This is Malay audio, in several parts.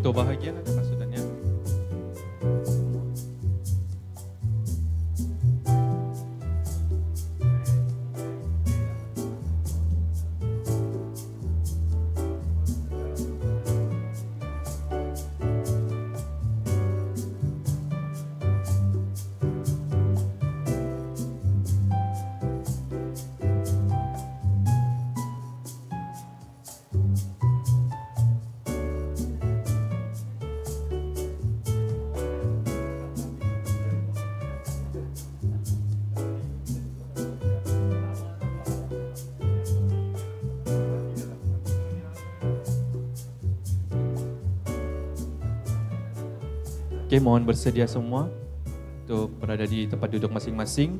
ketua bahagian ada maksudnya. Okey, mohon bersedia semua untuk berada di tempat duduk masing-masing.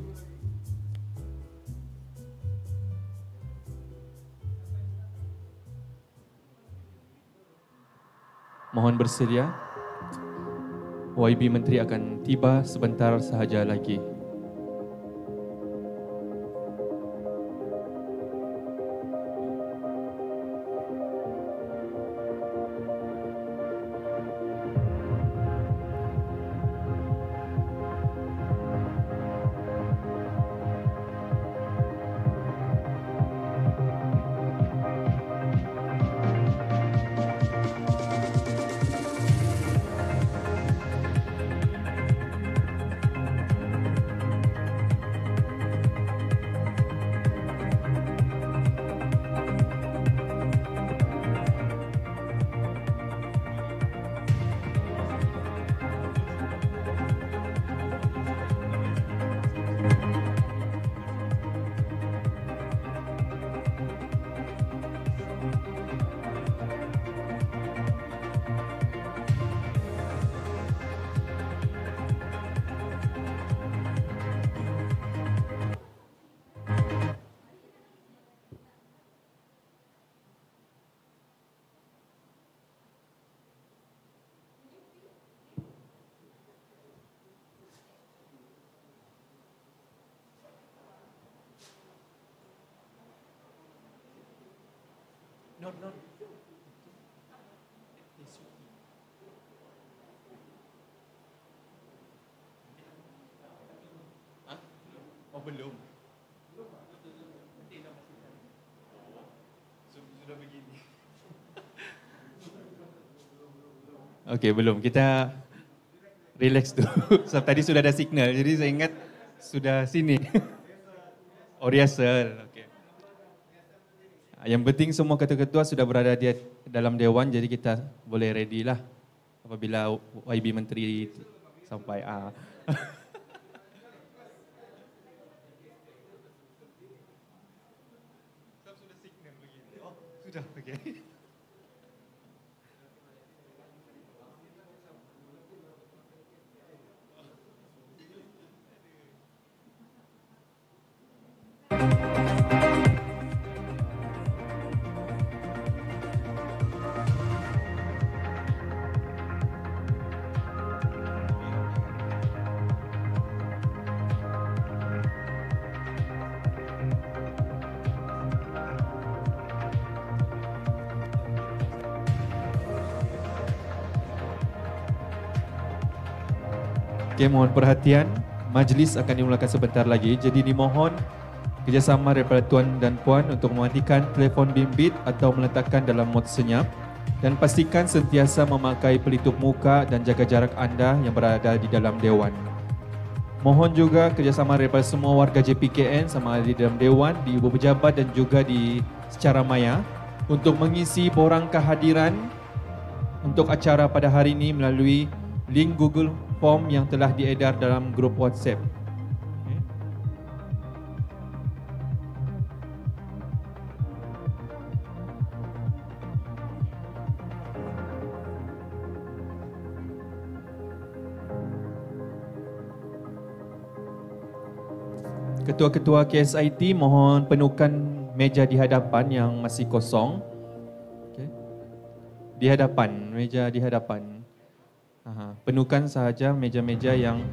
Mohon bersedia. YB Menteri akan tiba sebentar sahaja lagi. Oh, belum. Sudah begini. Okey, belum. Kita relax dulu. Sebab tadi sudah ada signal. Jadi saya ingat sudah sini. Oh, rehearsal. Okey. Yang penting semua ketua-ketua sudah berada di dalam dewan, jadi kita boleh ready lah apabila YB Menteri sampai. Sudah signal begini. Oh, sudah. Okey. Okey, mohon perhatian. Majlis akan dimulakan sebentar lagi. Jadi dimohon kerjasama daripada tuan dan puan untuk mematikan telefon bimbit atau meletakkan dalam mod senyap dan pastikan sentiasa memakai pelitup muka dan jaga jarak anda yang berada di dalam dewan. Mohon juga kerjasama daripada semua warga JPKN sama ada di dalam dewan, di ibu pejabat dan juga di secara maya untuk mengisi borang kehadiran untuk acara pada hari ini melalui link Google Form yang telah diedar dalam grup WhatsApp. Ketua-ketua KSIT mohon penuhkan meja di hadapan yang masih kosong. Okay. Di hadapan, meja di hadapan. Penuhkan sahaja meja-meja yang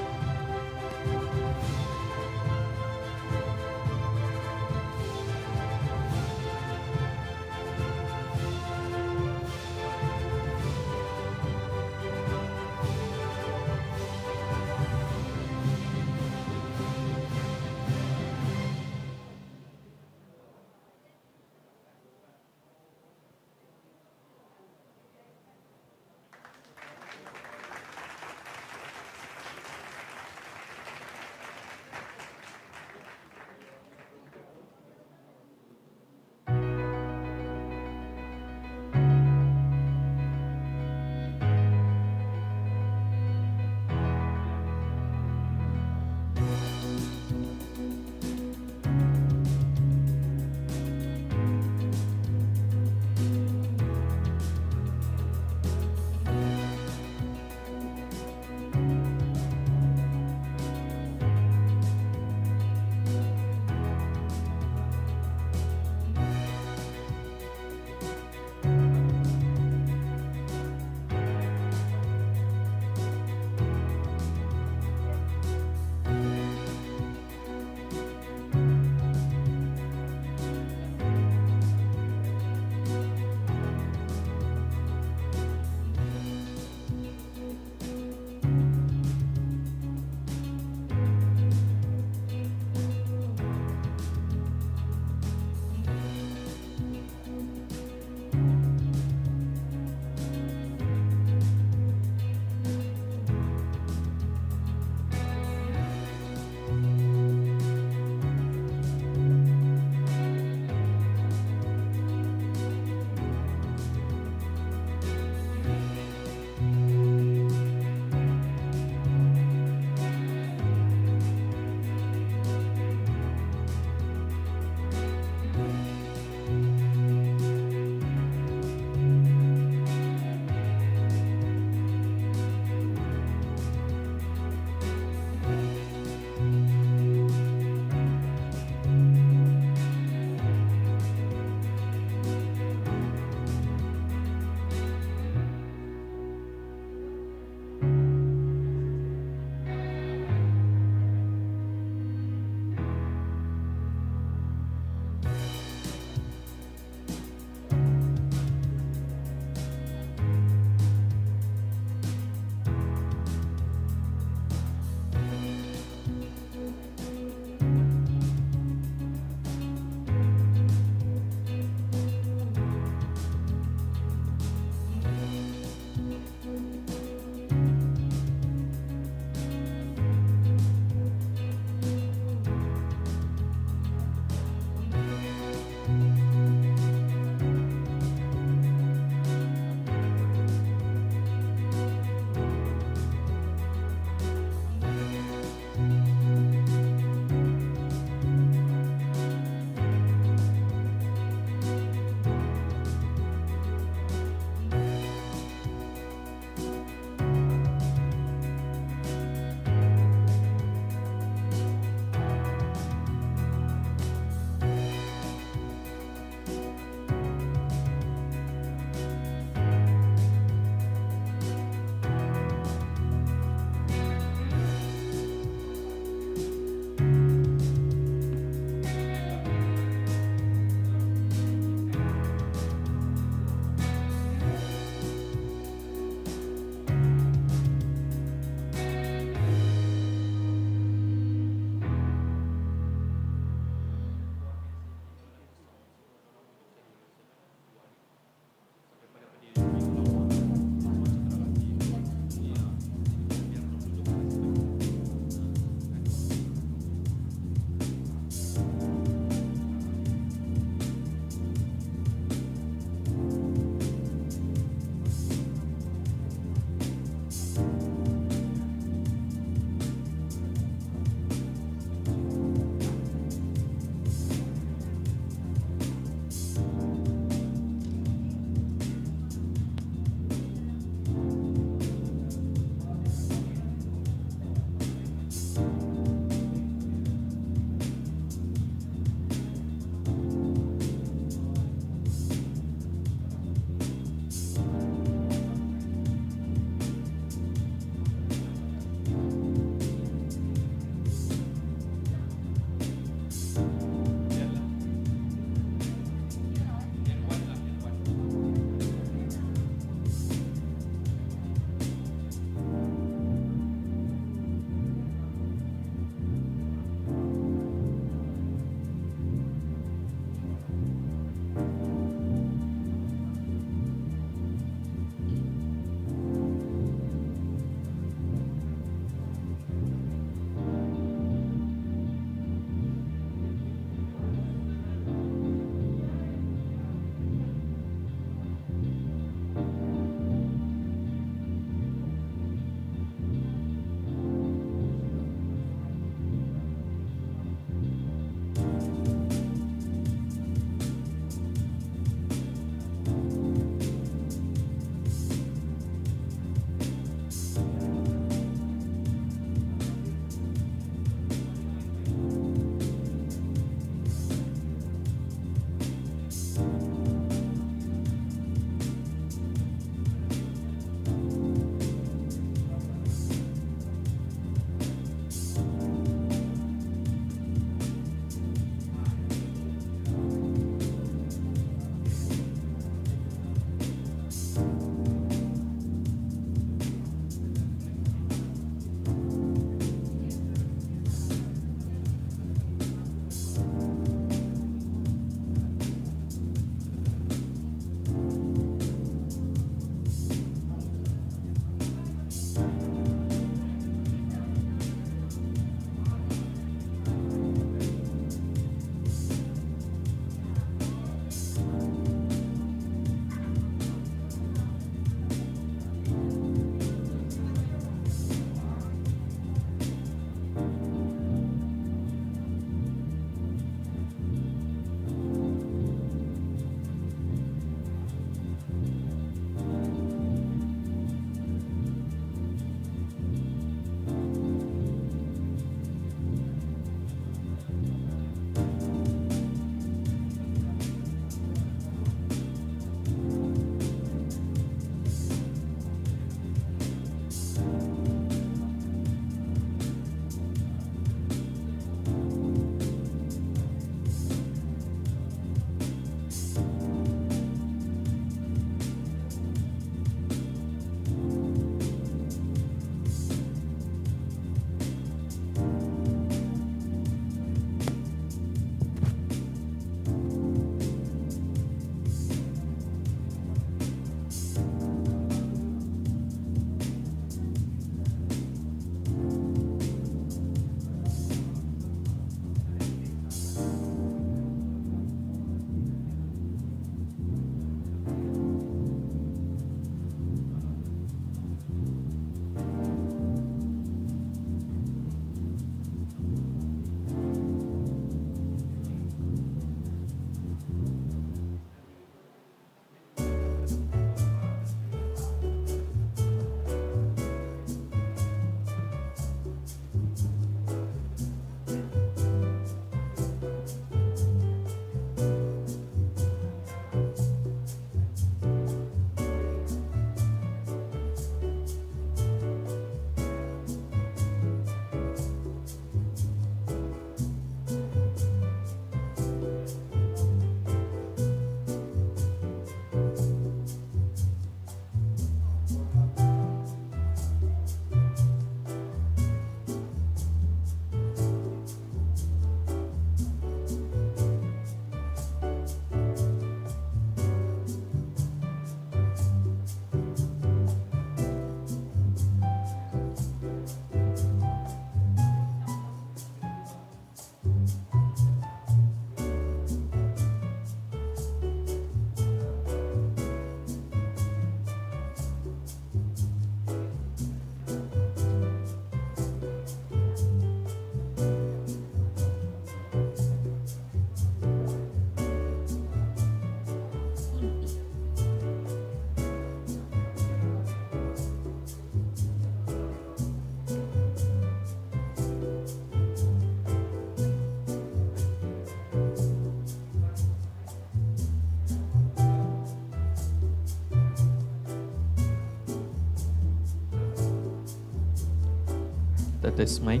test mic.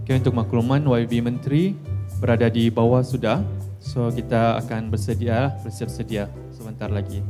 Okay, untuk makluman YB Menteri berada di bawah sudah. So kita akan bersiap sedia sebentar lagi.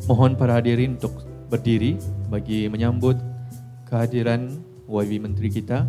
Mohon para hadirin untuk berdiri bagi menyambut kehadiran YB Menteri kita.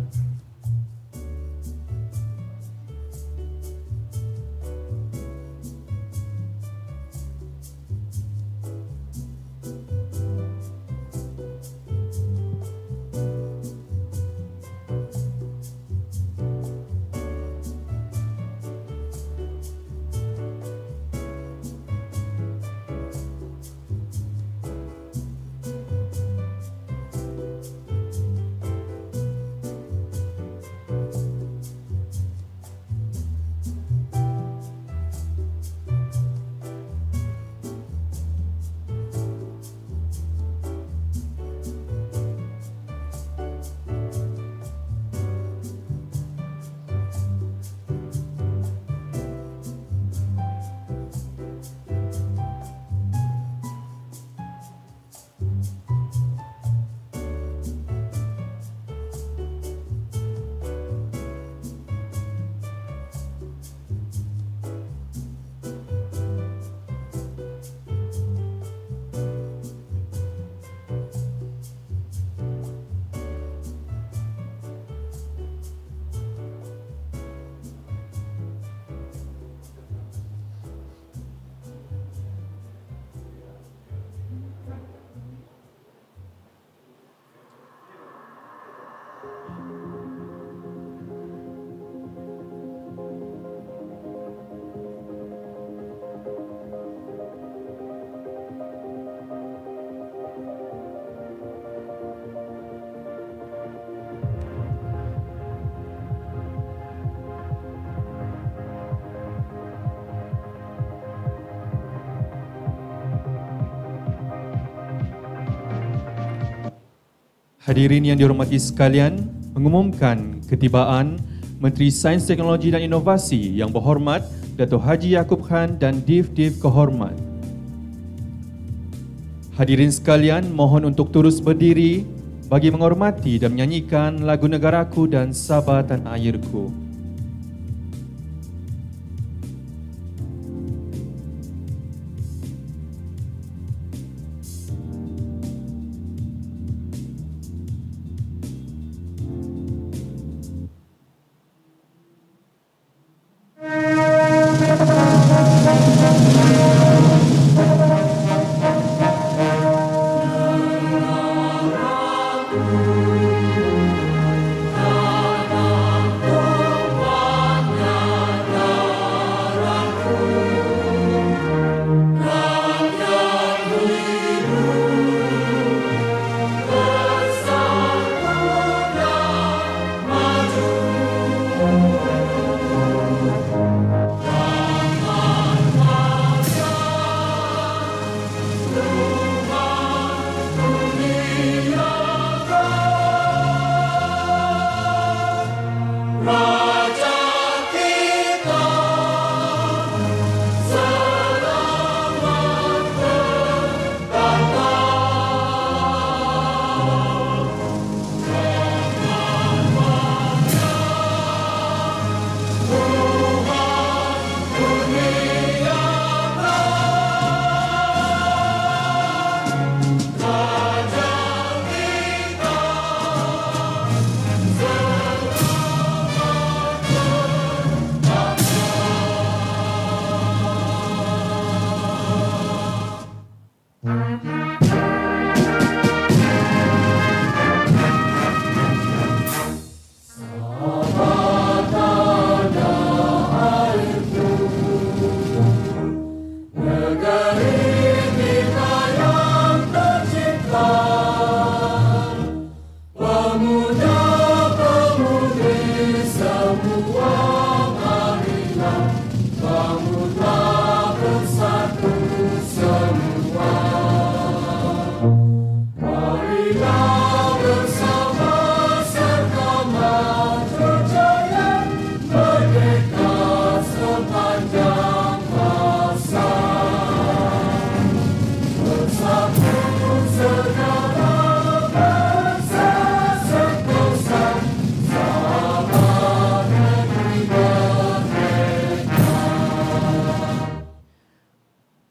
Hadirin yang dihormati sekalian, mengumumkan ketibaan Menteri Sains, Teknologi dan Inovasi yang berhormat Dato' Haji Yaakob Khan dan Div Kehormat. Hadirin sekalian, mohon untuk terus berdiri bagi menghormati dan menyanyikan lagu Negaraku dan Sabah Tanah Airku.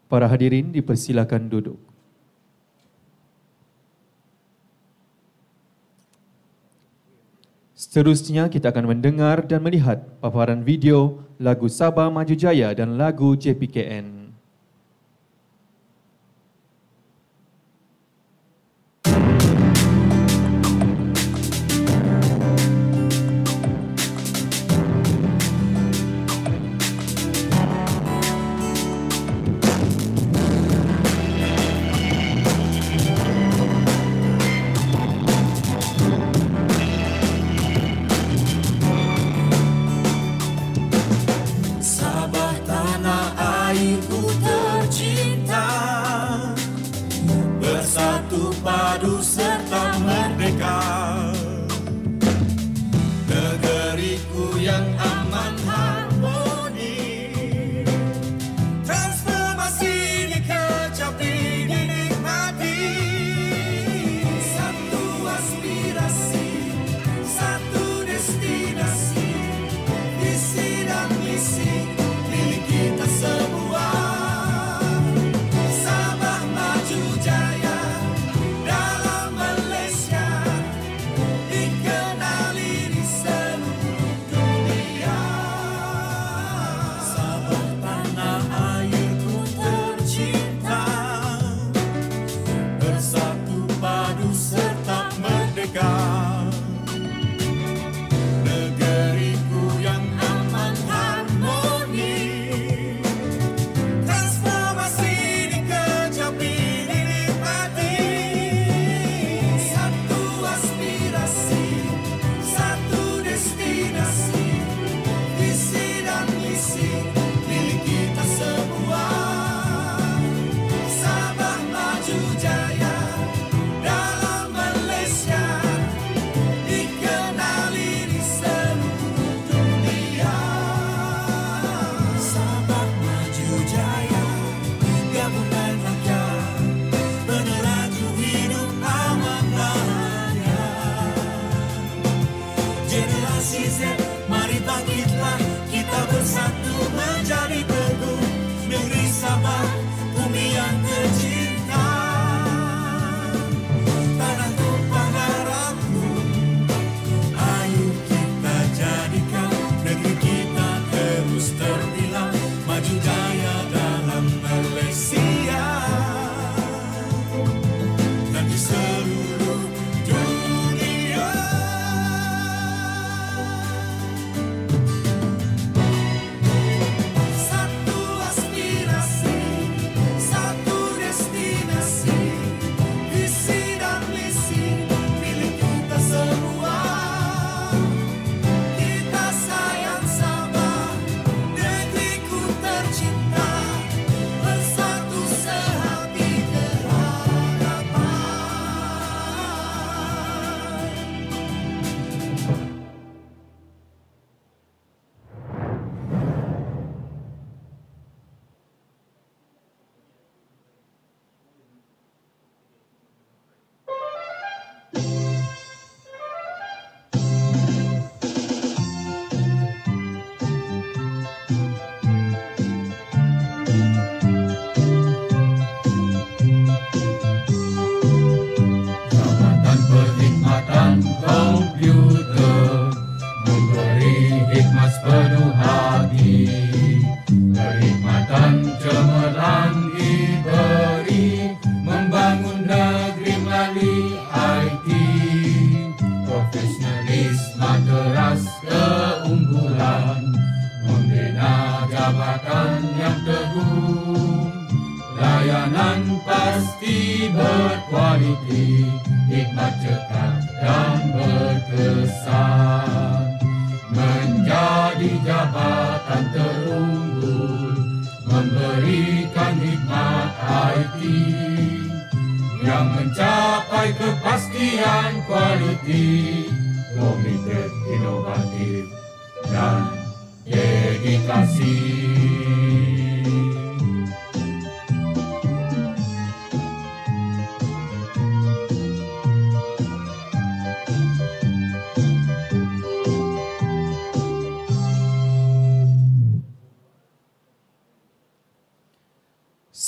Para hadirin dipersilakan duduk. Seterusnya kita akan mendengar dan melihat paparan video lagu Sabah Maju Jaya dan lagu JPKN.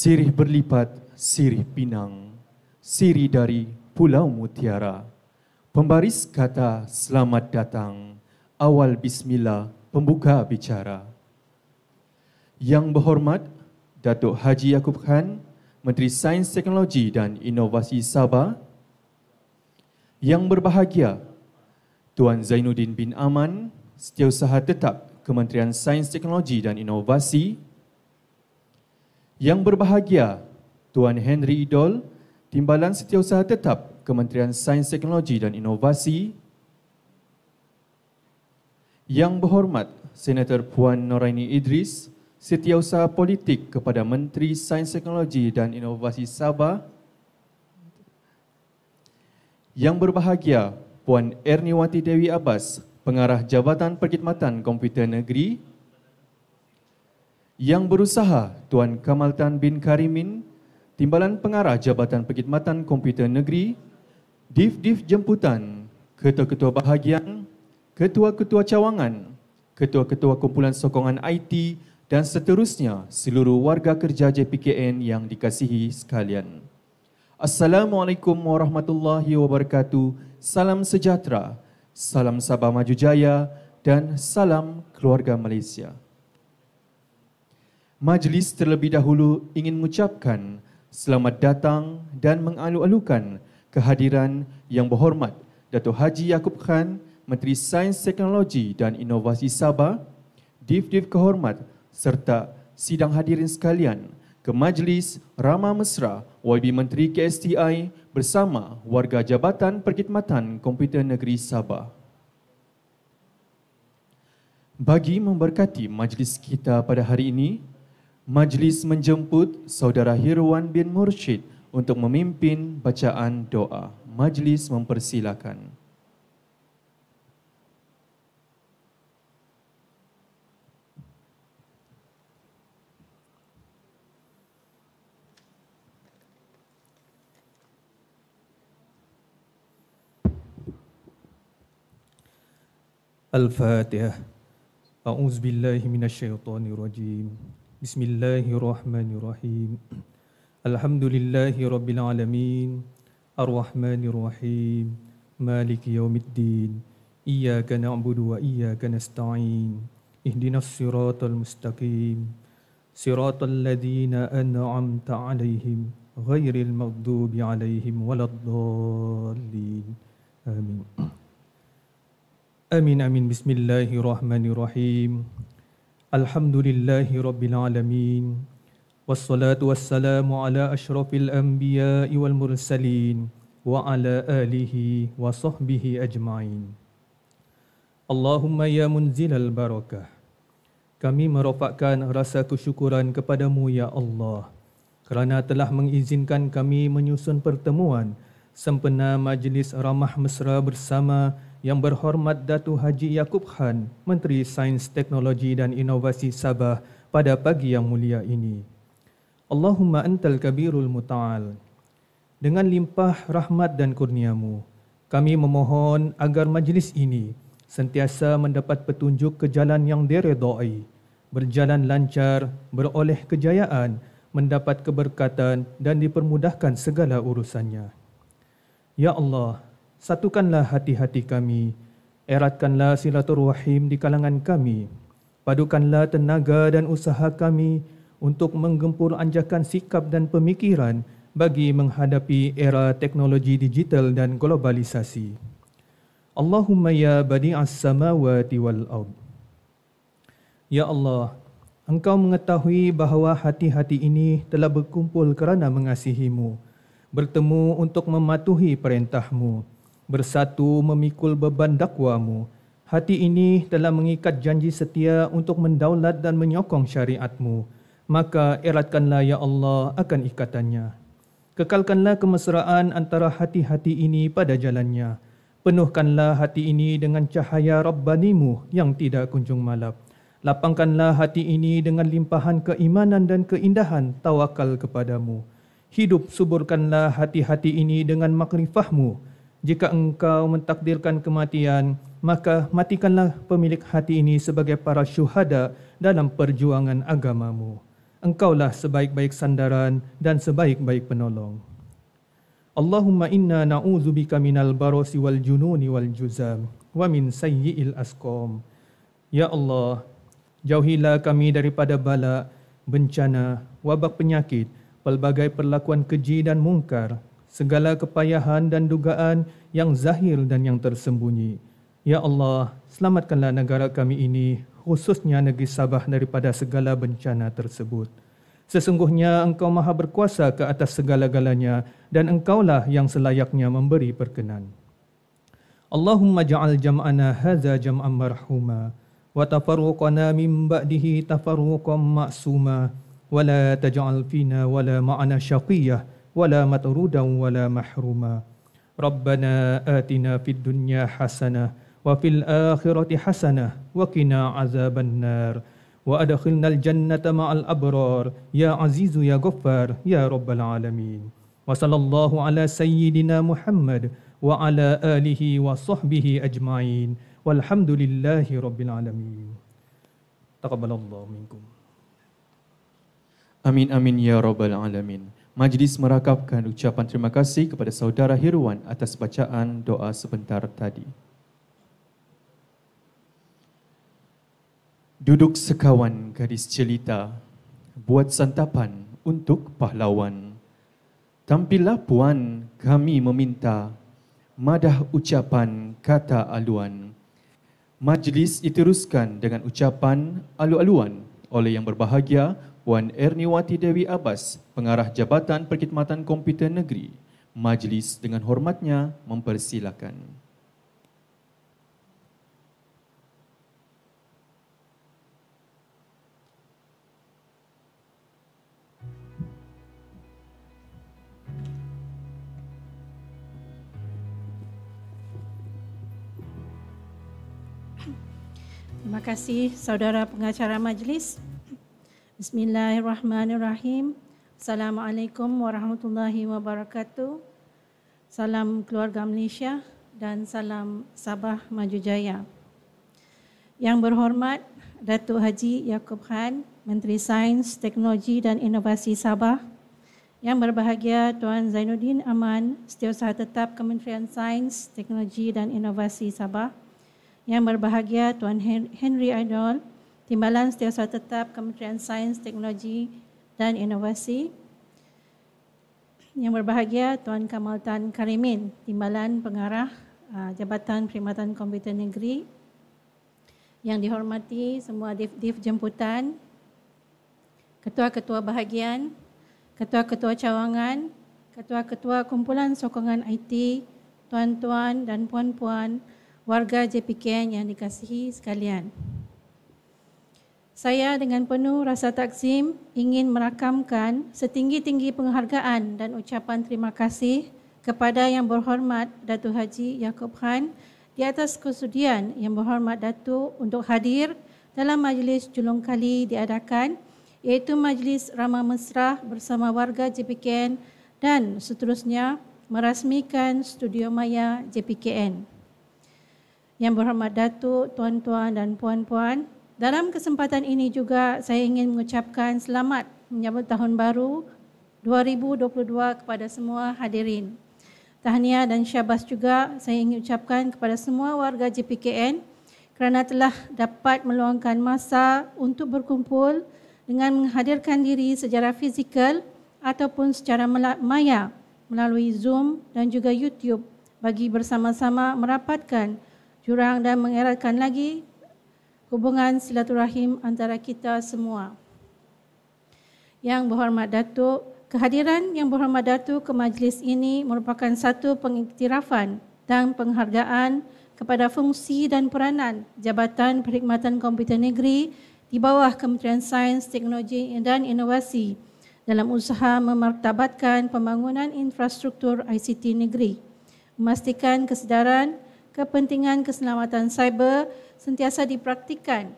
Sirih berlipat, sirih pinang, sirih dari Pulau Mutiara. Pembaris kata selamat datang, awal bismillah pembuka bicara. Yang berhormat Datuk Haji Yaakob Khan, Menteri Sains Teknologi dan Inovasi Sabah. Yang berbahagia Tuan Zainuddin bin Aman, Setiausaha Tetap Kementerian Sains Teknologi dan Inovasi. Yang berbahagia Tuan Henry Idol, Timbalan Setiausaha Tetap Kementerian Sains Teknologi dan Inovasi. Yang berhormat Senator Puan Noraini Idris, Setiausaha Politik kepada Menteri Sains Teknologi dan Inovasi Sabah. Yang berbahagia Puan Erniwati Dewi Abbas, Pengarah Jabatan Perkhidmatan Komputer Negeri. Yang berusaha Tuan Kamal Tan bin Karimin, Timbalan Pengarah Jabatan Perkhidmatan Komputer Negeri. Div-div jemputan, ketua-ketua bahagian, ketua-ketua cawangan, ketua-ketua kumpulan sokongan IT dan seterusnya seluruh warga kerja JPKN yang dikasihi sekalian. Assalamualaikum warahmatullahi wabarakatuh. Salam sejahtera, salam Sabah Maju Jaya dan salam keluarga Malaysia. Majlis terlebih dahulu ingin mengucapkan selamat datang dan mengalu-alukan kehadiran Yang Berhormat Datuk Haji Yaakob Khan, Menteri Sains Teknologi dan Inovasi Sabah, Div-Div Kehormat serta sidang hadirin sekalian ke Majlis Ramah Mesra YB Menteri KSTI bersama warga Jabatan Perkhidmatan Komputer Negeri Sabah. Bagi memberkati majlis kita pada hari ini, majlis menjemput Saudara Hirwan bin Mursyid untuk memimpin bacaan doa. Majlis mempersilakan. Al-Fatihah. A'udzubillahi minasyaitonirrajim. Bismillahirrahmanirrahim. Alhamdulillahi rabbil alamin. Ar-Rahmanirrahim. Maliki yaumiddin. Iyyaka na'budu wa iyyaka nasta'in. Ihdinas siratal mustaqim. Siratal ladzina an'amta 'alaihim ghairil maghdubi 'alaihim waladdallin. Amin. Amin amin. Bismillahirrahmanirrahim. Alhamdulillahi rabbil alamin. Wassalatu wassalamu ala asyrafil anbiya'i wal mursalin wa ala alihi wa sahbihi ajma'in. Allahumma ya munzilal barakah. Kami merofakkan rasa kesyukuran kepadamu ya Allah kerana telah mengizinkan kami menyusun pertemuan sempena Majlis Ramah Mesra bersama Yang Berhormat Datuk Haji Yaakob Khan, Menteri Sains Teknologi dan Inovasi Sabah pada pagi yang mulia ini. Allahumma antal kabirul muta'al. Dengan limpah rahmat dan kurniamu, kami memohon agar majlis ini sentiasa mendapat petunjuk ke jalan yang diredai, berjalan lancar, beroleh kejayaan, mendapat keberkatan dan dipermudahkan segala urusannya. Ya Allah, satukanlah hati-hati kami, eratkanlah silaturahim di kalangan kami, padukanlah tenaga dan usaha kami untuk menggempur anjakan sikap dan pemikiran bagi menghadapi era teknologi digital dan globalisasi. Allahumma ya badi'as samawati wal ard. Ya Allah, Engkau mengetahui bahawa hati-hati ini telah berkumpul kerana mengasihimu, bertemu untuk mematuhi perintahmu, bersatu memikul beban dakwamu. Hati ini telah mengikat janji setia untuk mendaulat dan menyokong syariatmu. Maka eratkanlah ya Allah akan ikatannya. Kekalkanlah kemesraan antara hati-hati ini pada jalannya. Penuhkanlah hati ini dengan cahaya Rabbanimu yang tidak kunjung malap. Lapangkanlah hati ini dengan limpahan keimanan dan keindahan tawakal kepadamu. Hidup suburkanlah hati-hati ini dengan makrifahmu. Jika engkau mentakdirkan kematian, maka matikanlah pemilik hati ini sebagai para syuhada dalam perjuangan agamamu. Engkaulah sebaik-baik sandaran dan sebaik-baik penolong. Allahumma inna na'udzubika minal barasi wal jununi wal juzam wa min sayyi'il asqam. Ya Allah, jauhilah kami daripada bala, bencana, wabak penyakit, pelbagai perlakuan keji dan mungkar, segala kepayahan dan dugaan yang zahir dan yang tersembunyi. Ya Allah, selamatkanlah negara kami ini, khususnya negeri Sabah daripada segala bencana tersebut. Sesungguhnya Engkau Maha berkuasa ke atas segala-galanya dan Engkaulah yang selayaknya memberi perkenan. Allahumma ja'al jam'ana hadza jam'an marhuma wa tafarruqana min ba'dihi tafarruqan ma'suma wa la taj'al fina wa la ma'ana syaqiyyah wa la matrudan wa la mahruma. Rabbana atina fid dunya hasanah wa fil akhirati hasanah wa qina azaban nar. Wa adkhilnal jannata ma'al abrar ya azizu ya ghaffar ya rabbal alamin. Wa sallallahu ala sayyidina Muhammad wa ala alihi wa sahbihi ajma'in. Walhamdulillahi rabbil alamin. Taqabbalallahu minkum. Amin amin ya rabbal alamin. Majlis merakafkan ucapan terima kasih kepada saudara Hirwan atas bacaan doa sebentar tadi. Duduk sekawan gadis jelita, buat santapan untuk pahlawan. Tampillah puan, kami meminta, madah ucapan kata aluan. Majlis diteruskan dengan ucapan alu-aluan oleh Yang Berbahagia Puan Erniwati Dewi Abbas, Pengarah Jabatan Perkhidmatan Komputer Negeri. Majlis dengan hormatnya mempersilakan. Terima kasih saudara pengacara majlis. Bismillahirrahmanirrahim. Assalamualaikum warahmatullahi wabarakatuh. Salam keluarga Malaysia dan salam Sabah Maju Jaya. Yang berhormat Datuk Haji Yaakob Khan, Menteri Sains, Teknologi dan Inovasi Sabah. Yang berbahagia Tuan Zainuddin Aman, Setiausaha Tetap Kementerian Sains, Teknologi dan Inovasi Sabah. Yang berbahagia Tuan Henry Aidol, Timbalan Setiausaha Tetap Kementerian Sains, Teknologi dan Inovasi. Yang berbahagia Tuan Kamal Tan Karimin, Timbalan Pengarah Jabatan Perkhidmatan Komputer Negeri. Yang dihormati semua div-div jemputan, ketua-ketua bahagian, ketua-ketua cawangan, ketua-ketua kumpulan sokongan IT, tuan-tuan dan puan-puan, warga JPKN yang dikasihi sekalian. Saya dengan penuh rasa takzim ingin merakamkan setinggi-tinggi penghargaan dan ucapan terima kasih kepada Yang Berhormat Datuk Haji Yaakob Khan di atas kesudian Yang Berhormat Datuk untuk hadir dalam majlis julung kali diadakan, iaitu Majlis Ramah Mesra bersama warga JPKN dan seterusnya merasmikan Studio Maya JPKN. Yang Berhormat Datuk, tuan-tuan dan puan-puan, dalam kesempatan ini juga saya ingin mengucapkan selamat menyambut Tahun Baru 2022 kepada semua hadirin. Tahniah dan syabas juga saya ingin ucapkan kepada semua warga JPKN kerana telah dapat meluangkan masa untuk berkumpul dengan menghadirkan diri secara fizikal ataupun secara maya melalui Zoom dan juga YouTube bagi bersama-sama merapatkan jurang dan mengeratkan lagi hubungan silaturahim antara kita semua. Yang Berhormat Datuk, kehadiran Yang Berhormat Datuk ke majlis ini merupakan satu pengiktirafan dan penghargaan kepada fungsi dan peranan Jabatan Perkhidmatan Komputer Negeri di bawah Kementerian Sains, Teknologi dan Inovasi dalam usaha memartabatkan pembangunan infrastruktur ICT negeri, memastikan kesedaran kepentingan keselamatan cyber sentiasa dipraktikkan,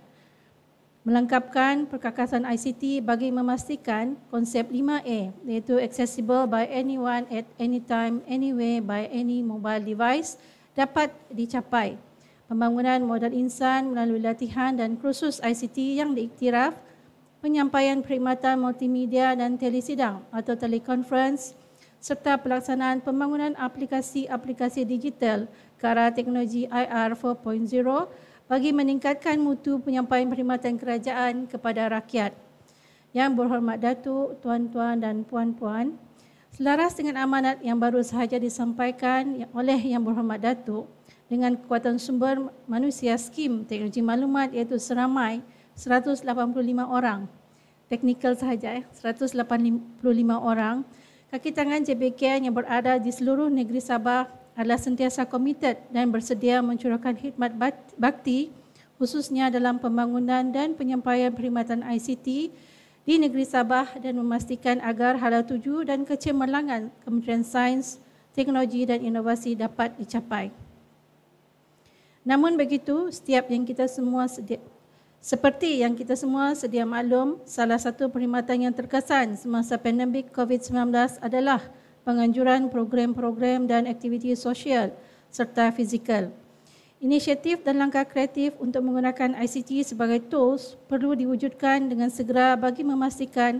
melengkapkan perkakasan ICT bagi memastikan konsep 5A iaitu accessible by anyone at any time, anywhere by any mobile device dapat dicapai. Pembangunan modal insan melalui latihan dan kursus ICT yang diiktiraf penyampaian perkhidmatan multimedia dan telesidang atau telekonferens, serta pelaksanaan pembangunan aplikasi-aplikasi digital ke arah teknologi IR 4.0 bagi meningkatkan mutu penyampaian perkhidmatan kerajaan kepada rakyat. Yang berhormat Datuk, tuan-tuan dan puan-puan, selaras dengan amanat yang baru sahaja disampaikan oleh Yang Berhormat Datuk dengan kekuatan sumber manusia skim teknologi maklumat iaitu seramai 185 orang, teknikal sahaja 185 orang, kaki tangan JPKN yang berada di seluruh negeri Sabah adalah sentiasa komited dan bersedia mencurahkan khidmat bakti khususnya dalam pembangunan dan penyampaian perkhidmatan ICT di negeri Sabah dan memastikan agar hala tuju dan kecemerlangan Kementerian Sains, Teknologi dan Inovasi dapat dicapai. Namun begitu, seperti yang kita semua sedia maklum, salah satu perkhidmatan yang terkesan semasa pandemik COVID-19 adalah penganjuran program-program dan aktiviti sosial serta fizikal. Inisiatif dan langkah kreatif untuk menggunakan ICT sebagai tools perlu diwujudkan dengan segera bagi memastikan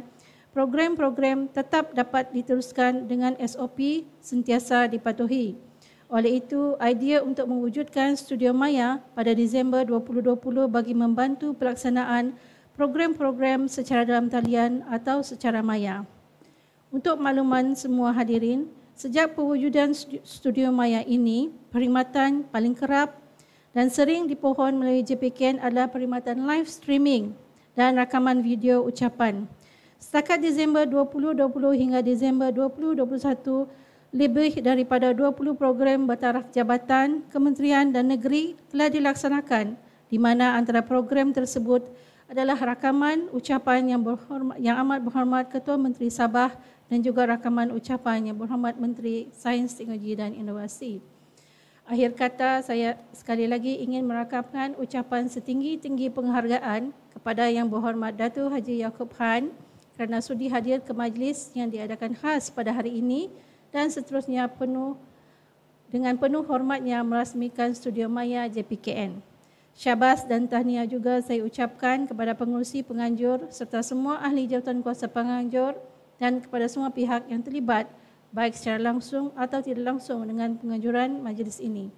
program-program tetap dapat diteruskan dengan SOP sentiasa dipatuhi. Oleh itu, idea untuk mewujudkan Studio Maya pada Disember 2020 bagi membantu pelaksanaan program-program secara dalam talian atau secara maya. Untuk makluman semua hadirin, sejak pewujudan Studio Maya ini, perkhidmatan paling kerap dan sering dipohon melalui JPKN adalah perkhidmatan live streaming dan rakaman video ucapan. Setakat Disember 2020 hingga Disember 2021, lebih daripada 20 program bertaraf jabatan, kementerian dan negeri telah dilaksanakan di mana antara program tersebut adalah rakaman ucapan yang amat berhormat Ketua Menteri Sabah dan juga rakaman ucapan yang berhormat Menteri Sains, Teknologi dan Inovasi. Akhir kata, saya sekali lagi ingin merakamkan ucapan setinggi-tinggi penghargaan kepada Yang Berhormat Datuk Haji Yaakob Khan kerana sudi hadir ke majlis yang diadakan khas pada hari ini dan seterusnya dengan penuh hormatnya merasmikan Studio Maya JPKN. Syabas dan tahniah juga saya ucapkan kepada pengurusi penganjur serta semua ahli jawatan kuasa penganjur dan kepada semua pihak yang terlibat baik secara langsung atau tidak langsung dengan penganjuran majlis ini.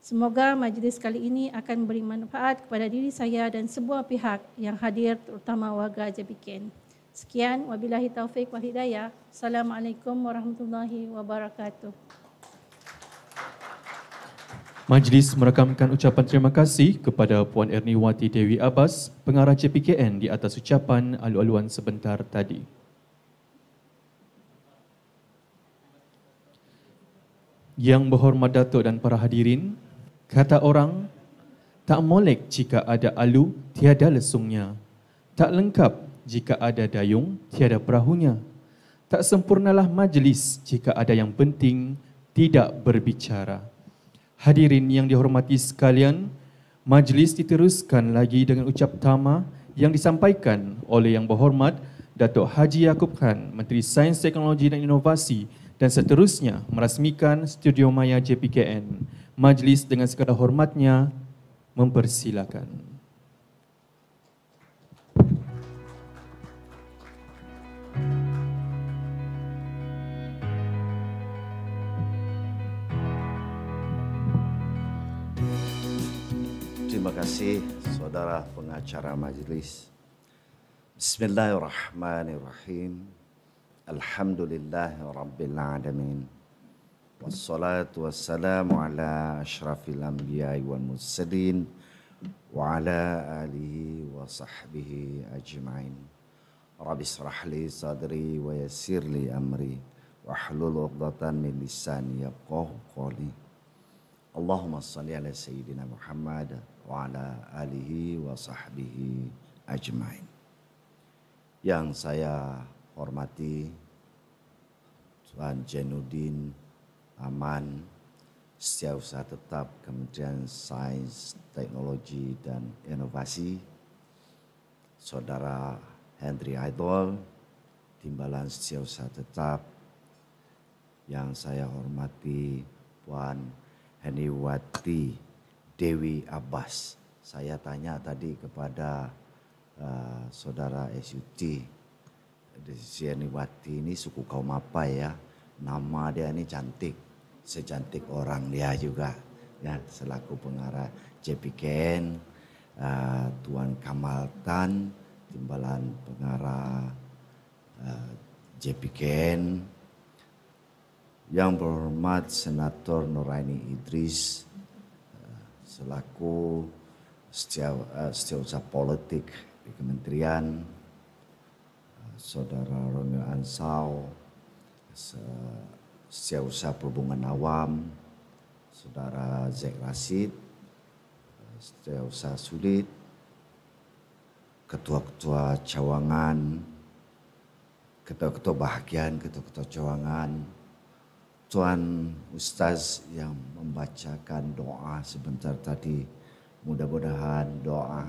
Semoga majlis kali ini akan memberi manfaat kepada diri saya dan semua pihak yang hadir terutama warga JPKN. Sekian, wabillahi taufik wal hidayah. Assalamualaikum warahmatullahi wabarakatuh. Majlis merakamkan ucapan terima kasih kepada Puan Erniwati Dewi Abbas, pengarah JPKN di atas ucapan alu-aluan sebentar tadi. Yang Berhormat Datuk dan para hadirin, kata orang, tak molek jika ada alu, tiada lesungnya. Tak lengkap jika ada dayung, tiada perahunya. Tak sempurnalah majlis jika ada yang penting tidak berbicara. Hadirin yang dihormati sekalian, majlis diteruskan lagi dengan ucap tama yang disampaikan oleh Yang Berhormat Datuk Haji Yaakob Khan, Menteri Sains, Teknologi dan Inovasi dan seterusnya merasmikan Studio Maya JPKN. Majlis dengan segala hormatnya mempersilakan. Terima kasih saudara pengacara majlis. Bismillahirrahmanirrahim. Alhamdulillahirabbil alamin. Wassalatu wassalamu ala asyrafil anbiya'i wal mursalin wa ala alihi wa sahbihi ajma'in. Rabbi shrah li sadri wa yassir li amri wahlul 'uqdatam min lisani yafqahu qawli. Allahumma salli ala sayyidina Muhammad wa ala alihi wa sahbihi ajma'in. Yang saya hormati Tuan Jainuddin Aman, Setiausaha Tetap Kementerian Sains, Teknologi dan Inovasi, Saudara Henry Aidol, Timbalan Setiausaha Tetap, yang saya hormati Puan Erniwati Dewi Abbas. Saya tanya tadi kepada Saudara SUT Desianiwati ini suku kaum apa ya? Nama dia ini cantik, secantik orang dia juga. Ya, selaku pengarah JPKN, Tuan Kamal Tan, Timbalan pengarah JPKN, yang berhormat Senator Nuraini Idris, selaku setiausaha politik di Kementerian, Saudara Romeo Ansau, setiausaha perhubungan awam, Saudara Zek Rashid, setiausaha sulit, ketua-ketua cawangan, ketua-ketua bahagian, ketua-ketua cawangan, Tuan Ustaz yang membacakan doa sebentar tadi, mudah-mudahan doa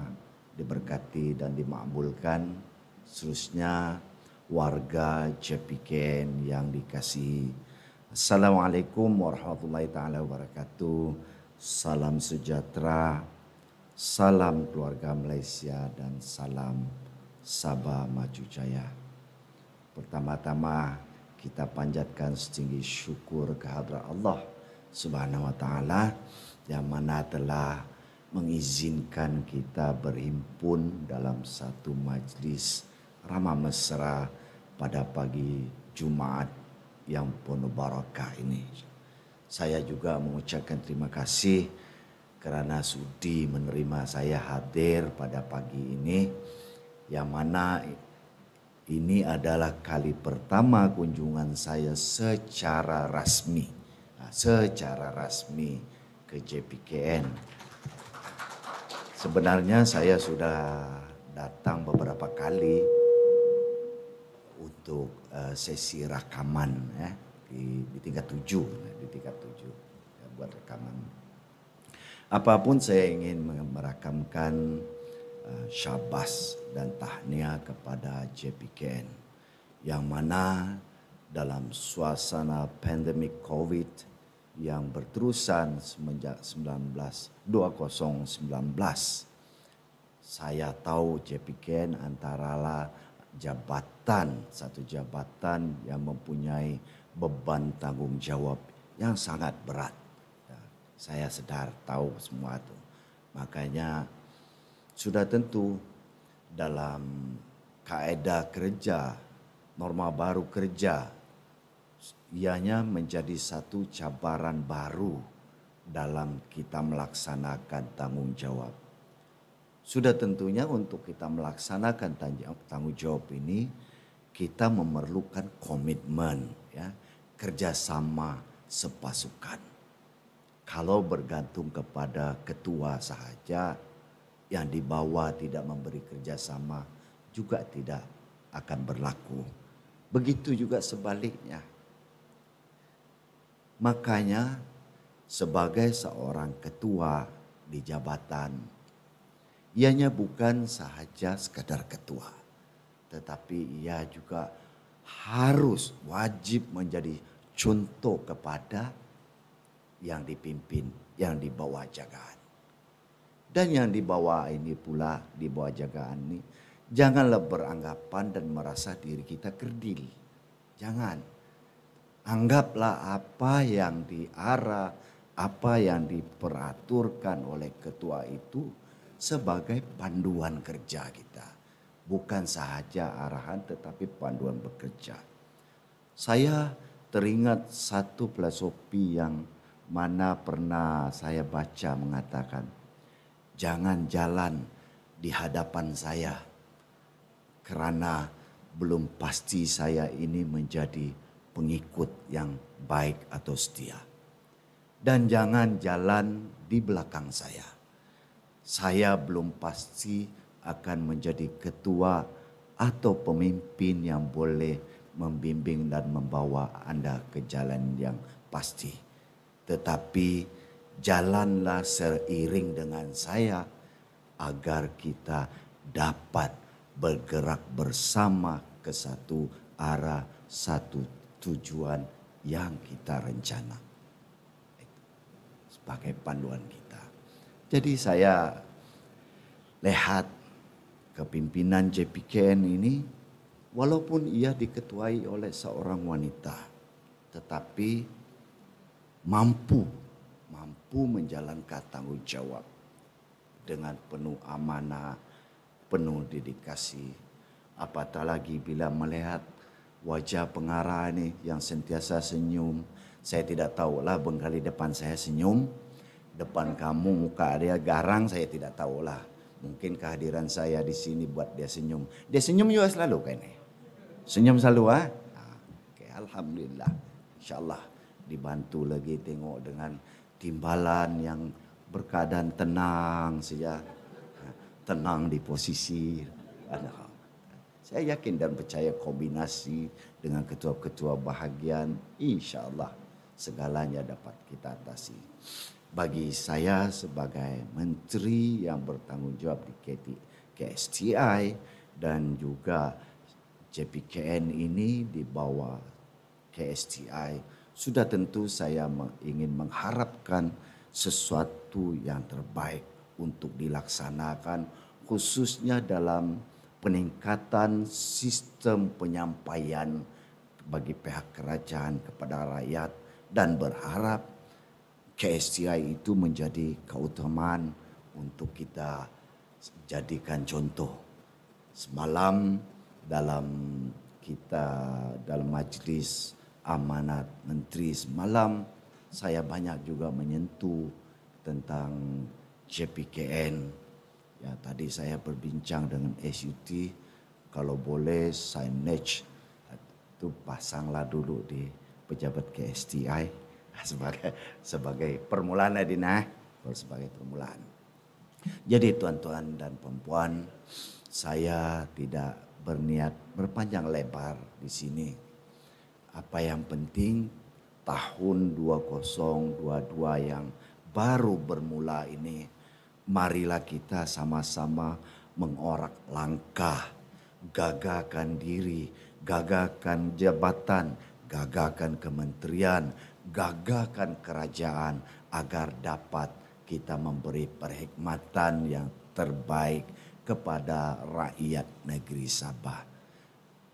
diberkati dan dimakbulkan. Seterusnya warga JPKN yang dikasihi. Assalamualaikum warahmatullahi taala wabarakatuh. Salam sejahtera, salam keluarga Malaysia dan salam Sabah Maju Jaya. Pertama-tama kita panjatkan setinggi syukur kehadrat Allah Subhanahu wa taala yang mana telah mengizinkan kita berhimpun dalam satu majlis ramah mesra pada pagi Jumaat yang penuh barakah ini. Saya juga mengucapkan terima kasih kerana sudi menerima saya hadir pada pagi ini, yang mana ini adalah kali pertama kunjungan saya secara rasmi ke JPKN. Sebenarnya saya sudah datang beberapa kali untuk sesi rakaman ya, di tingkat 7 ya, buat rekaman. Apapun saya ingin merakamkan syabas dan tahniah kepada JPKN yang mana dalam suasana pandemik COVID yang berterusan semenjak 2019, saya tahu JPKN antara satu jabatan yang mempunyai beban tanggung jawab yang sangat berat. Ya, saya sedar tahu semua itu. Makanya sudah tentu dalam kaedah kerja, norma baru kerja, ianya menjadi satu cabaran baru dalam kita melaksanakan tanggung jawab. Sudah tentunya untuk kita melaksanakan tanggung jawab ini, kita memerlukan komitmen, ya, kerjasama sepasukan. Kalau bergantung kepada ketua sahaja, yang di bawah tidak memberi kerjasama juga tidak akan berlaku. Begitu juga sebaliknya. Makanya sebagai seorang ketua di jabatan, ianya bukan sahaja sekadar ketua, tetapi ia juga harus wajib menjadi contoh kepada yang dipimpin, yang di bawah jagaan. Dan yang di bawah ini pula, di bawah jagaan ini, janganlah beranggapan dan merasa diri kita kerdil. Jangan. Anggaplah apa yang diarah, apa yang diperaturkan oleh ketua itu sebagai panduan kerja kita. Bukan sahaja arahan tetapi panduan bekerja. Saya teringat satu filosofi yang mana pernah saya baca mengatakan, jangan jalan di hadapan saya kerana belum pasti saya ini menjadi pengikut yang baik atau setia. Dan jangan jalan di belakang saya. Saya belum pasti akan menjadi ketua atau pemimpin yang boleh membimbing dan membawa Anda ke jalan yang pasti. Tetapi jalanlah seiring dengan saya agar kita dapat bergerak bersama ke satu arah, satu tujuan yang kita rencana. Sebagai panduan kita. Jadi saya lihat kepimpinan JPKN ini, walaupun ia diketuai oleh seorang wanita, tetapi mampu menjalankan tanggung jawab dengan penuh amanah, penuh dedikasi. Apatah lagi bila melihat wajah pengarah ini yang sentiasa senyum. Saya tidak tahulah bengkali depan saya senyum, depan kamu muka dia garang, saya tidak tahulah. Mungkin kehadiran saya di sini buat dia senyum. Dia senyum juga selalu kayaknya. Senyum selalu Okay, alhamdulillah. InsyaAllah dibantu lagi tengok dengan timbalan yang berkeadaan tenang saja. Tenang di posisi. Saya yakin dan percaya kombinasi dengan ketua-ketua bahagian, insyaAllah segalanya dapat kita atasi. Bagi saya sebagai menteri yang bertanggung jawab di KSTI dan juga JPKN ini di bawah KSTI, sudah tentu saya ingin mengharapkan sesuatu yang terbaik untuk dilaksanakan, khususnya dalam peningkatan sistem penyampaian bagi pihak kerajaan kepada rakyat, dan berharap KSTI itu menjadi keutamaan untuk kita jadikan contoh. Semalam dalam majlis amanat menteri semalam, saya banyak juga menyentuh tentang JPKN. Ya, tadi saya berbincang dengan SUT, kalau boleh signage itu pasanglah dulu di pejabat KSTI sebagai permulaan Adina, sebagai permulaan. Jadi tuan-tuan dan puan-puan, saya tidak berniat berpanjang lebar di sini. Apa yang penting tahun 2022 yang baru bermula ini, marilah kita sama-sama mengorak langkah, gagahkan diri, gagahkan jabatan, gagahkan kementerian, gagahkan kerajaan agar dapat kita memberi perkhidmatan yang terbaik kepada rakyat negeri Sabah.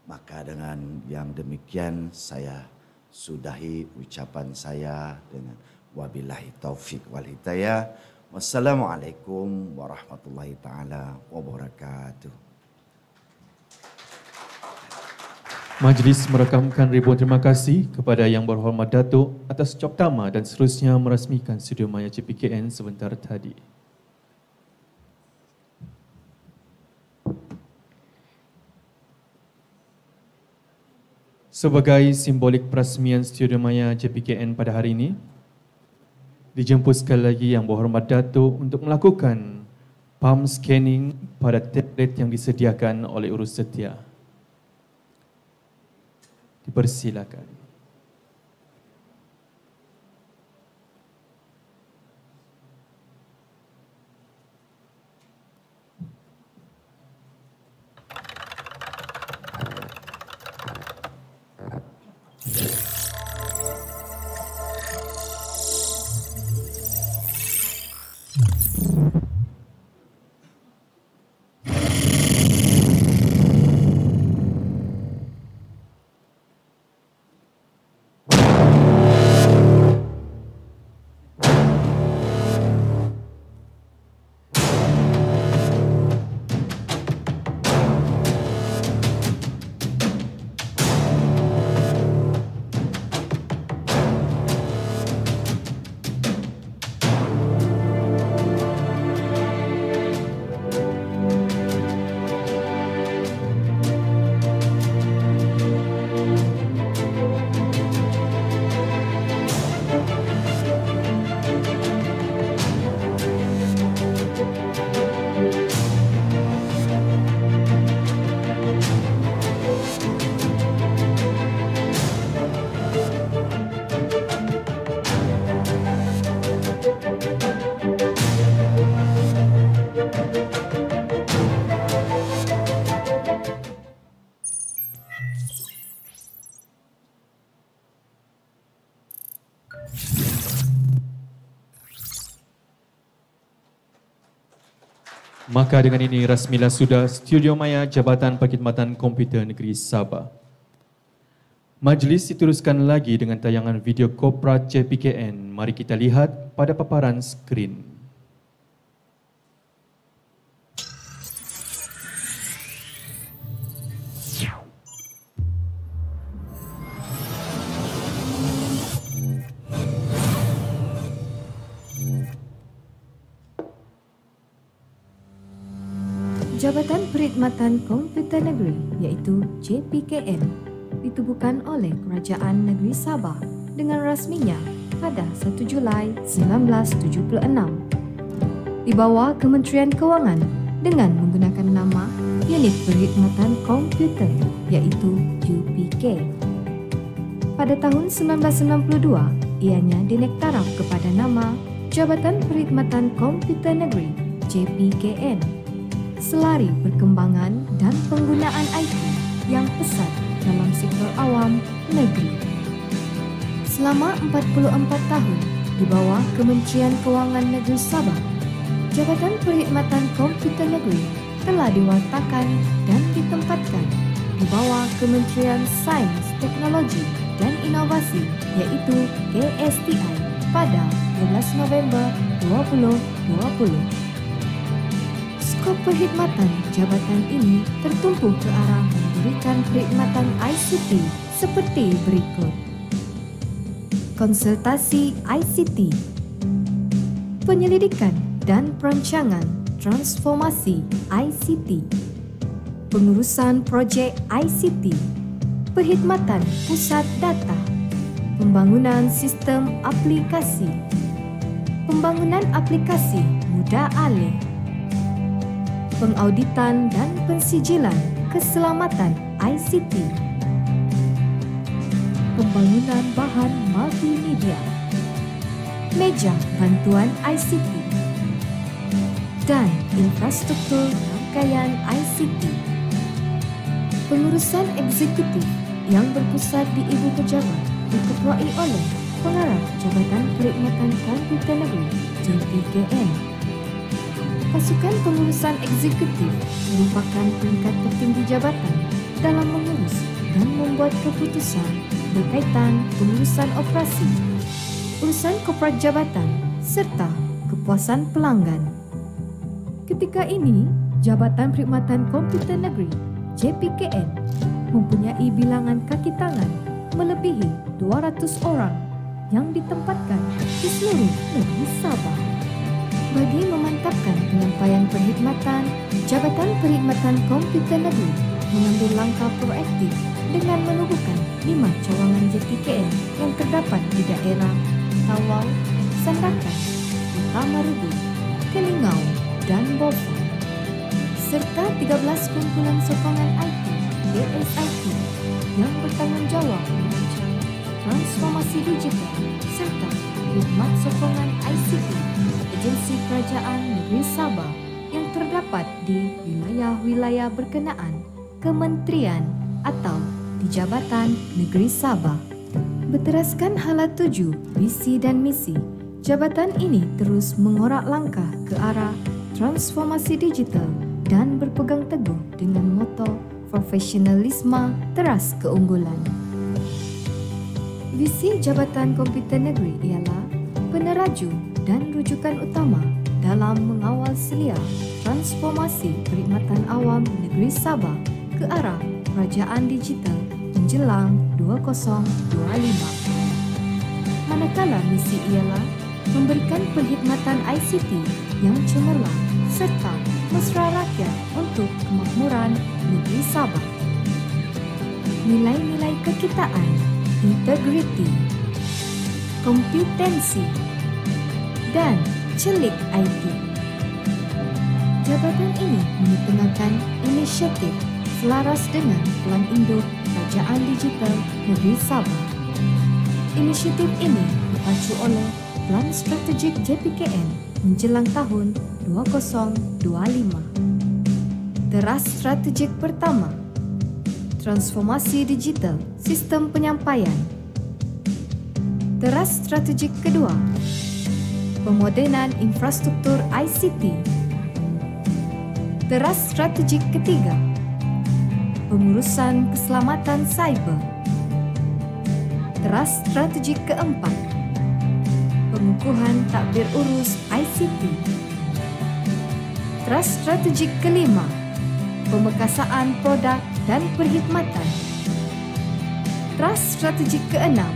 Maka dengan yang demikian saya sudahi ucapan saya dengan wabillahi taufik wal hidayah. Wassalamualaikum warahmatullahi taala wabarakatuh. Majlis merakamkan ribuan terima kasih kepada Yang Berhormat Datuk atas ucap tama dan seterusnya merasmikan Studio Maya JPKN sebentar tadi. Sebagai simbolik perasmian Studio Maya JPKN pada hari ini, dijemput sekali lagi Yang Berhormat Datuk untuk melakukan palm scanning pada tablet yang disediakan oleh Urus Setia. Dipersilakan. Maka dengan ini rasmilah sudah Studio Maya Jabatan Perkhidmatan Komputer Negeri Sabah. Majlis diteruskan lagi dengan tayangan video korporat JPKN. Mari kita lihat pada paparan skrin. Jabatan Perkhidmatan Komputer Negeri iaitu JPKN ditubuhkan oleh Kerajaan Negeri Sabah dengan rasminya pada 1 Julai 1976 di bawah Kementerian Kewangan dengan menggunakan nama Unit Perkhidmatan Komputer iaitu UPK. Pada tahun 1992, ianya dinektaraf kepada nama Jabatan Perkhidmatan Komputer Negeri JPKN. Selari perkembangan dan penggunaan IT yang pesat dalam sektor awam negeri. Selama 44 tahun di bawah Kementerian Kewangan Negeri Sabah, Jabatan Perkhidmatan Komputer Negeri telah diwartakan dan ditempatkan di bawah Kementerian Sains, Teknologi dan Inovasi iaitu KSTI pada 12 November 2020. Skop perkhidmatan jabatan ini tertumpu ke arah memberikan perkhidmatan ICT seperti berikut. Konsultasi ICT, penyelidikan dan perancangan transformasi ICT, pengurusan projek ICT, perkhidmatan pusat data, pembangunan sistem aplikasi, pembangunan aplikasi mudah alih, pengauditan dan pensijilan keselamatan ICT, pembangunan bahan multimedia, meja bantuan ICT, dan infrastruktur rangkaian ICT. Pengurusan eksekutif yang berpusat di Ibu Pejabat diketuai oleh Pengarah Jabatan Perkhidmatan Komputer Negeri JPKN. Pasukan pengurusan eksekutif merupakan peringkat tertinggi jabatan dalam mengurus dan membuat keputusan berkaitan pengurusan operasi, urusan korporat jabatan serta kepuasan pelanggan. Ketika ini, Jabatan Perkhidmatan Komputer Negeri JPKN mempunyai bilangan kaki tangan melebihi 200 orang yang ditempatkan di seluruh negeri Sabah. Bagi memantapkan penyampaian perkhidmatan, Jabatan Perkhidmatan Komputer Negeri mengambil langkah proaktif dengan menubuhkan 5 cawangan JPKN yang terdapat di daerah Tawau, Sandakan, Utamarudu, Kelingau dan Bofa, serta 13 kumpulan sokongan IT (DSIT) yang bertanggungjawab merancang transformasi digital serta khidmat sokongan ICT agensi Kerajaan Negeri Sabah yang terdapat di wilayah-wilayah berkenaan kementerian atau di Jabatan Negeri Sabah. Berteraskan hala tuju, visi dan misi, jabatan ini terus mengorak langkah ke arah transformasi digital dan berpegang teguh dengan moto profesionalisme teras keunggulan. Visi Jabatan Komputer Negeri ialah peneraju dan rujukan utama dalam mengawal selia transformasi perkhidmatan awam negeri Sabah ke arah kerajaan digital menjelang 2025. Manakala misi ialah memberikan perkhidmatan ICT yang cemerlang serta mesra rakyat untuk kemakmuran negeri Sabah. Nilai-nilai kekitaan, integriti, kompetensi, dan celik IT. Jabatan ini mengetengahkan inisiatif selaras dengan Plan Induk Kerajaan Digital Negeri Sabah. Inisiatif ini dipacu oleh Plan Strategik JPKN menjelang tahun 2025. Teras strategik pertama, transformasi digital sistem penyampaian. Teras strategik kedua, pemodenan infrastruktur ICT. Teras strategik ketiga, pengurusan keselamatan cyber. Teras strategik keempat, pengukuhan takbir urus ICT. Teras strategik kelima, pemekasaan produk dan perkhidmatan. Teras strategik keenam,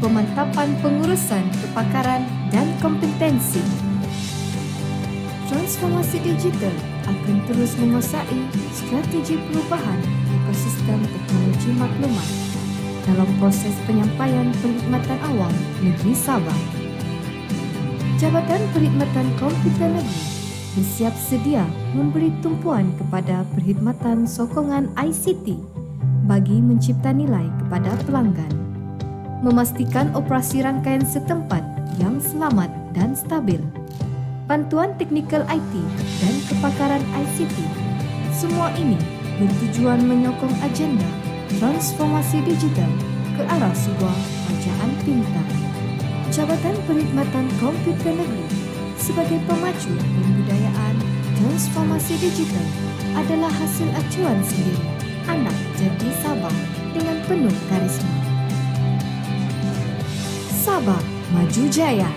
pemantapan pengurusan kepakaran dan kompetensi. Transformasi digital akan terus menguasai strategi perubahan ekosistem teknologi maklumat dalam proses penyampaian perkhidmatan awam negeri Sabah. Jabatan Perkhidmatan Komputer Negeri bersiap sedia memberi tumpuan kepada perkhidmatan sokongan ICT bagi mencipta nilai kepada pelanggan, memastikan operasi rangkaian setempat yang selamat dan stabil, bantuan teknikal IT dan kepakaran ICT. Semua ini bertujuan menyokong agenda transformasi digital ke arah sebuah kerajaan pintar. Jabatan Perkhidmatan Komputer Negeri sebagai pemacu pembudayaan transformasi digital adalah hasil acuan sendiri anak jadi Sabah dengan penuh karisma. Sabah Maju Jaya.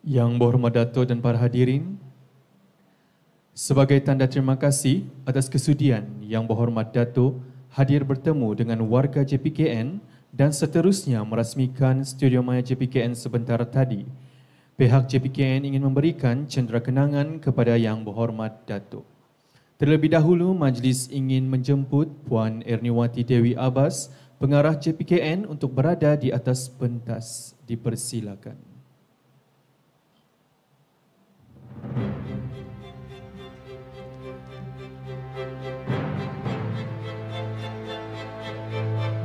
Yang berhormat Datuk dan para hadirin, sebagai tanda terima kasih atas kesudian Yang Berhormat Datuk hadir bertemu dengan warga JPKN dan seterusnya merasmikan Studio Maya JPKN sebentar tadi, pihak JPKN ingin memberikan cendera kenangan kepada Yang Berhormat Datuk. Terlebih dahulu, majlis ingin menjemput Puan Erniwati Dewi Abbas, pengarah JPKN untuk berada di atas pentas. Dipersilakan.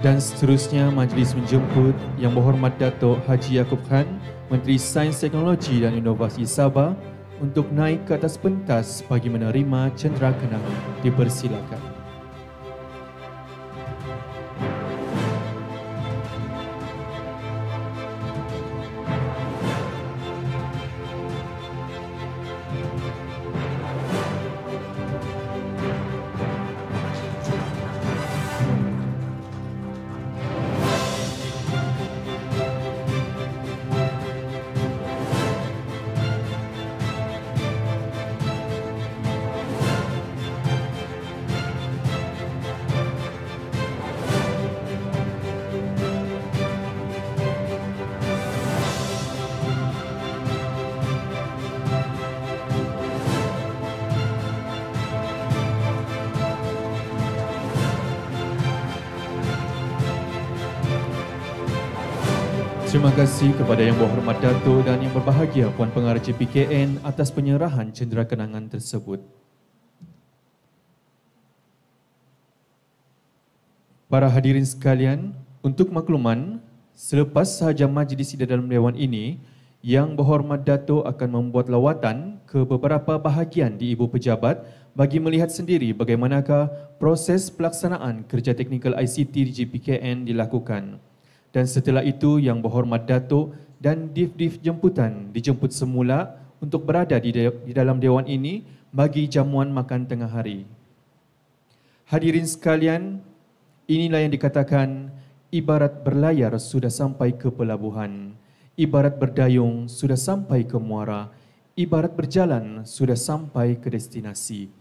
Dan seterusnya majlis menjemput Yang Berhormat Datuk Haji Yaakob Khan, Menteri Sains Teknologi dan Inovasi Sabah untuk naik ke atas pentas bagi menerima cendera kenangan. Dipersilakan. Terima kasih kepada Yang Berhormat Datuk dan Yang Berbahagia Puan Pengarah JPKN atas penyerahan cendera kenangan tersebut. Para hadirin sekalian, untuk makluman, selepas sahaja majlis di dalam Dewan ini, Yang Berhormat Datuk akan membuat lawatan ke beberapa bahagian di Ibu Pejabat bagi melihat sendiri bagaimanakah proses pelaksanaan kerja teknikal ICT di JPKN dilakukan. Dan setelah itu, Yang Berhormat Datuk dan Div-Div jemputan dijemput semula untuk berada di dalam Dewan ini bagi jamuan makan tengah hari. Hadirin sekalian, inilah yang dikatakan ibarat berlayar sudah sampai ke pelabuhan, ibarat berdayung sudah sampai ke muara, ibarat berjalan sudah sampai ke destinasi.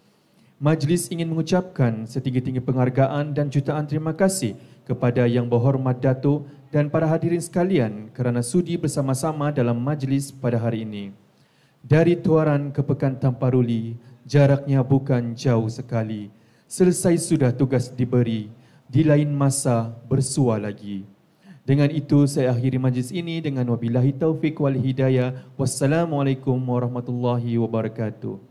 Majlis ingin mengucapkan setinggi-tinggi penghargaan dan jutaan terima kasih kepada Yang Berhormat Datuk dan para hadirin sekalian kerana sudi bersama-sama dalam majlis pada hari ini. Dari Tuaran ke Pekan Tamparuli, jaraknya bukan jauh sekali. Selesai sudah tugas diberi, di lain masa bersua lagi. Dengan itu saya akhiri majlis ini dengan wabillahi taufik wal hidayah. Wassalamualaikum warahmatullahi wabarakatuh.